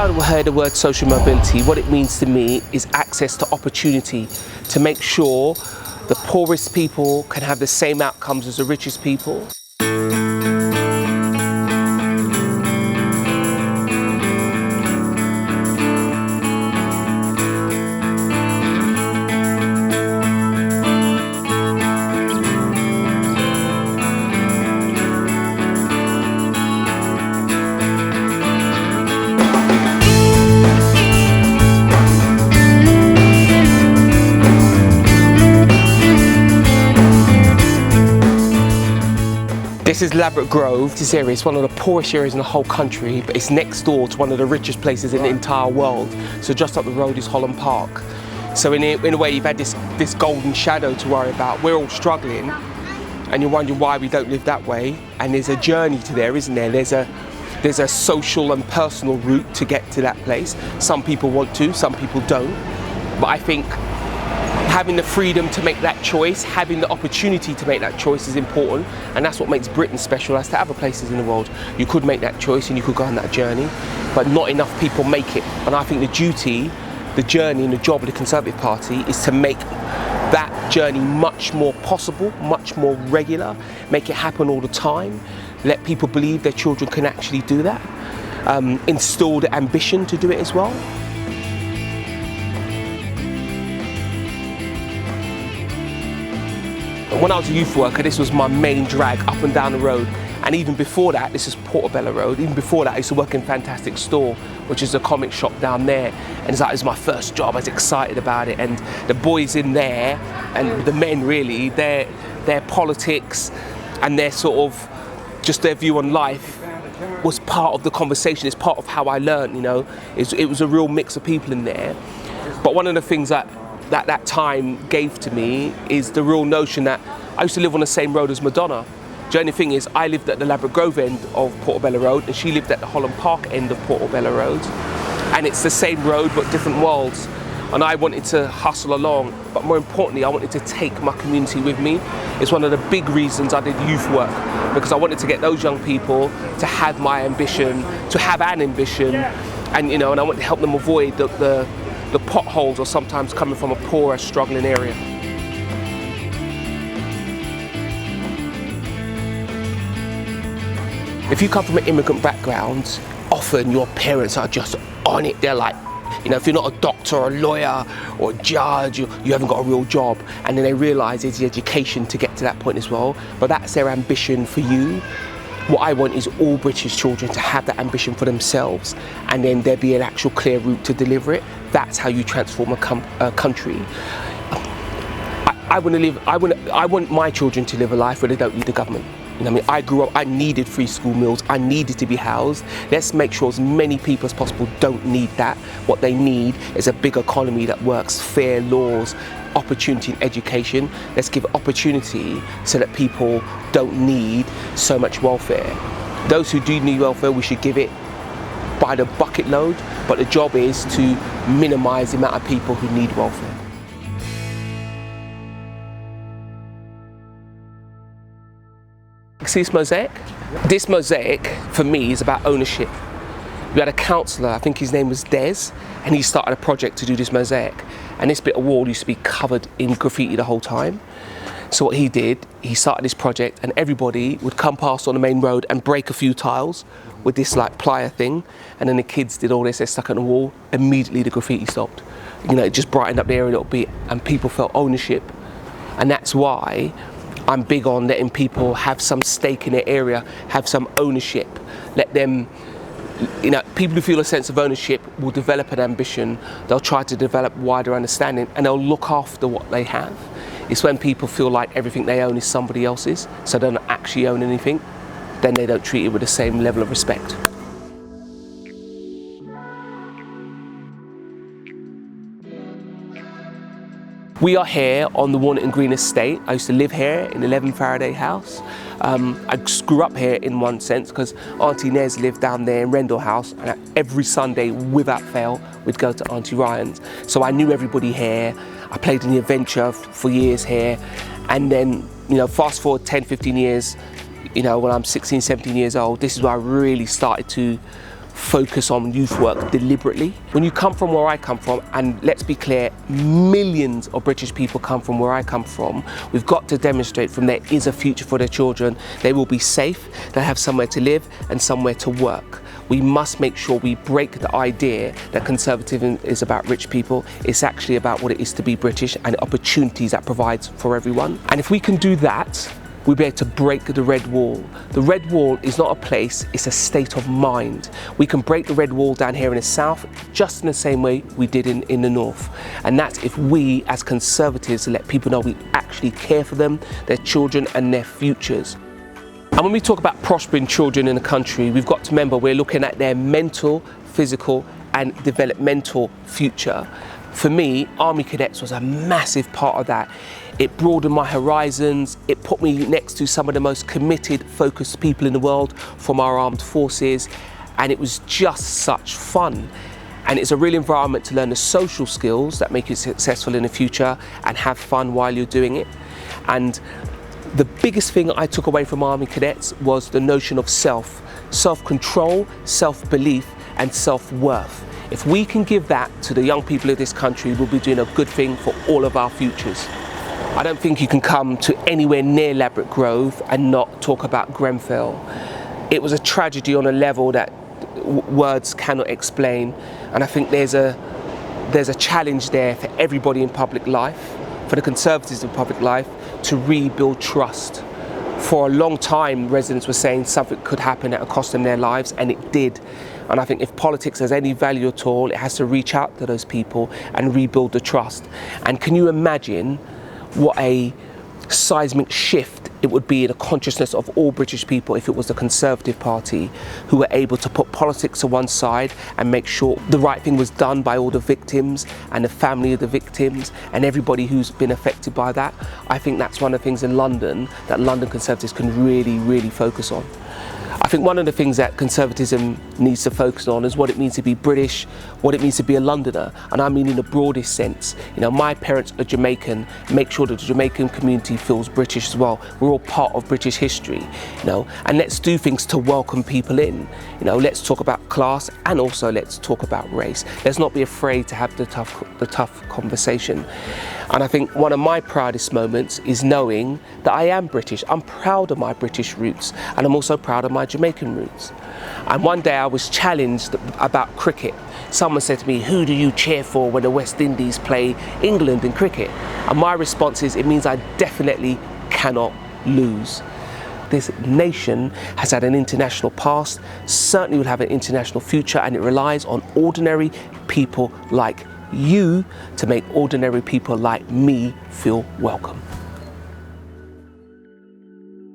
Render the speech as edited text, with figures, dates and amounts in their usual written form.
I heard the word social mobility, what it means to me is access to opportunity, to make sure the poorest people can have the same outcomes as the richest people. This is Ladbroke Grove. This area is one of the poorest areas in the whole country, but it's next door to one of the richest places in the entire world. So just up the road is Holland Park. So in a way, you've had this golden shadow to worry about. We're all struggling, and you're wondering why we don't live that way. And there's a journey to there, isn't there? There's a social and personal route to get to that place. Some people want to, some people don't. But I think having the freedom to make that choice, having the opportunity to make that choice is important, and that's what makes Britain special as to other places in the world. You could make that choice and you could go on that journey, but not enough people make it. And I think the duty, the journey and the job of the Conservative Party is to make that journey much more possible, much more regular, make it happen all the time, let people believe their children can actually do that, instill the ambition to do it as well. When I was a youth worker, this was my main drag up and down the road. And even before that, this is Portobello Road. Even before that, I used to work in Fantastic Store, which is a comic shop down there. And it's like, it was my first job. I was excited about it. And the boys in there, and the men really, their politics and their sort of, just their view on life was part of the conversation. It's part of how I learned, you know. It was a real mix of people in there. But one of the things that time gave to me is the real notion that I used to live on the same road as Madonna. The only thing is, I lived at the Ladbroke Grove end of Portobello Road, and she lived at the Holland Park end of Portobello Road. And it's the same road, but different worlds. And I wanted to hustle along, but more importantly, I wanted to take my community with me. It's one of the big reasons I did youth work, because I wanted to get those young people to have my ambition, to have an ambition, and you know, and I wanted to help them avoid the potholes are sometimes coming from a poorer, struggling area. If you come from an immigrant background, often your parents are just on it. They're like, you know, if you're not a doctor or a lawyer or a judge, you haven't got a real job. And then they realise it's the education to get to that point as well. But that's their ambition for you. What I want is all British children to have that ambition for themselves, and then there be an actual clear route to deliver it. That's how you transform a country. I want my children to live a life where they don't need the government. You know what I mean? I grew up, I needed free school meals, I needed to be housed. Let's make sure as many people as possible don't need that. What they need is a big economy that works, fair laws, opportunity in education. Let's give opportunity so that people don't need so much welfare. Those who do need welfare, we should give it by the bucket load, but the job is to minimise the amount of people who need welfare. See this mosaic? This mosaic, for me, is about ownership. We had a councillor, I think his name was Des, and he started a project to do this mosaic. And this bit of wall used to be covered in graffiti the whole time. So what he did, he started this project, and everybody would come past on the main road and break a few tiles with this like plier thing. And then the kids did all this, they stuck it on the wall. Immediately the graffiti stopped. You know, it just brightened up the area a little bit, and people felt ownership. And that's why I'm big on letting people have some stake in their area, have some ownership. Let them, you know, people who feel a sense of ownership will develop an ambition. They'll try to develop wider understanding, and they'll look after what they have. It's when people feel like everything they own is somebody else's, so they don't actually own anything, then they don't treat it with the same level of respect. We are here on the Walnut and Green estate. I used to live here in 11 Faraday House. I grew up here in one sense because Auntie Nez lived down there in Rendell House, and every Sunday without fail we'd go to Auntie Ryan's. So I knew everybody here. I played in the Adventure for years here, and then, you know, fast forward 10, 15 years, you know, when I'm 16, 17 years old, this is where I really started to focus on youth work deliberately. When you come from where I come from, and let's be clear, millions of British people come from where I come from, we've got to demonstrate from there is a future for their children. They will be safe, they'll have somewhere to live and somewhere to work. We must make sure we break the idea that conservatism is about rich people. It's actually about what it is to be British and the opportunities that provides for everyone. And if we can do that, we'll be able to break the red wall. The red wall is not a place, it's a state of mind. We can break the red wall down here in the south just in the same way we did in the north. And that's if we as conservatives let people know we actually care for them, their children and their futures. And when we talk about prospering children in a country, we've got to remember we're looking at their mental, physical and developmental future. For me, Army Cadets was a massive part of that. It broadened my horizons, it put me next to some of the most committed, focused people in the world from our armed forces, and it was just such fun. And it's a real environment to learn the social skills that make you successful in the future and have fun while you're doing it. And the biggest thing I took away from Army Cadets was the notion of self-control, self-belief and self-worth. If we can give that to the young people of this country, we'll be doing a good thing for all of our futures. I don't think you can come to anywhere near Ladbroke Grove and not talk about Grenfell. It was a tragedy on a level that words cannot explain, and I think there's a challenge there for everybody in public life, for the Conservatives in public life, to rebuild trust. For a long time, residents were saying something could happen that would cost them their lives, and it did. And I think if politics has any value at all, it has to reach out to those people and rebuild the trust. And can you imagine what a seismic shift it would be in the consciousness of all British people if it was the Conservative Party who were able to put politics to one side and make sure the right thing was done by all the victims and the family of the victims and everybody who's been affected by that. I think that's one of the things in London that London Conservatives can really focus on. I think one of the things that conservatism needs to focus on is what it means to be British, what it means to be a Londoner, and I mean in the broadest sense. You know, my parents are Jamaican, make sure that the Jamaican community feels British as well. We're all part of British history, you know, and let's do things to welcome people in. You know, let's talk about class and also let's talk about race. Let's not be afraid to have the tough conversation. And I think one of my proudest moments is knowing that I am British. I'm proud of my British roots, and I'm also proud of my Jamaican roots. And one day I was challenged about cricket. Someone said to me, who do you cheer for when the West Indies play England in cricket? And my response is, it means I definitely cannot lose. This nation has had an international past, certainly will have an international future, and it relies on ordinary people like you to make ordinary people like me feel welcome.